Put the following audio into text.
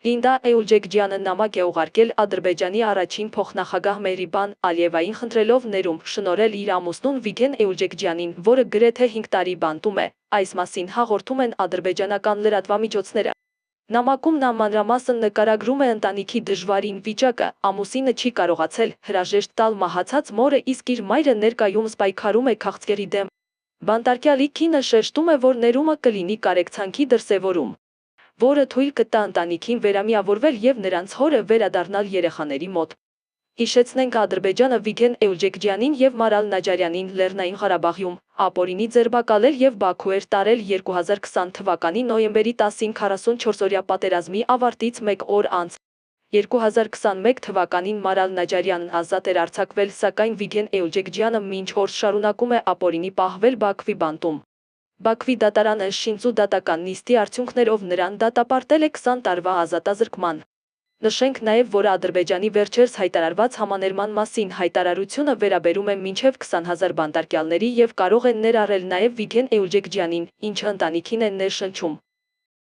Լինդա Էուլջեքջյանը նամակ է ուղարկել Ադրբեջանի առաջին փոխնախագահ Մեհրիբան Ալիևային խնդրելով ներում շնորհել իր ամուսնուն Վիգեն Էուլջեքջյանին, որը գրեթե 5 տարի բանտում է։ Այս մասին հաղորդում են ադրբեջանական լրատվամիջոցները։ Նամակում նա մանրամասն նկարագրում է ընտանիքի դժվարին վիճակը, ամուսինը չի կարողացել հրաժեշտ տալ մահացած մորը, իսկ իր մայրը ներկայումս պայքարում է քաղցկեղի դեմ։ Բանտարկյալի կինը շեշտում է, որ ներումը կլինի կարեկցանքի դրսևորում, որը թույլ կտա ընտանիքին վերամիավորվել և նրանց հորը վերադառնալ երեխաների մոտ։ Հիշեցնենք, Ադրբեջանը Վիգեն Էուլջեքջյանին և Մարալ Նաջարյանին Լեռնային Ղարաբաղում ապօրինի ձերբակալել և Բաքու էր տարել 2020 թվականի նոյեմբերի 10-ին 44-օրյա պատերազմի ավարտից մեկ օր անց։ 2021 թվականին Մարալ Նաջարյանն ազատ էր արձակվել, սակայն Վիգեն Էուլջեքջյանը մինչ օրս շարունակում է ապօրինի պահվել Բաքվի բանտում։ Բաքվի դատարանը շինծու դատական նիստի արդյունքներով նրան դատապարտել է 20 տարվա ազատազրկման։ Նշենք նաև, որ Ադրբեջանի վերջերս հայտարարված համաներման մասին հայտարարությունը վերաբերում է մինչև 20,000 բանտարկյալների և կարող է ներառել նաև Վիգեն Էուլջեքջյանին, ինչը ընտանիքին է ներշնչում։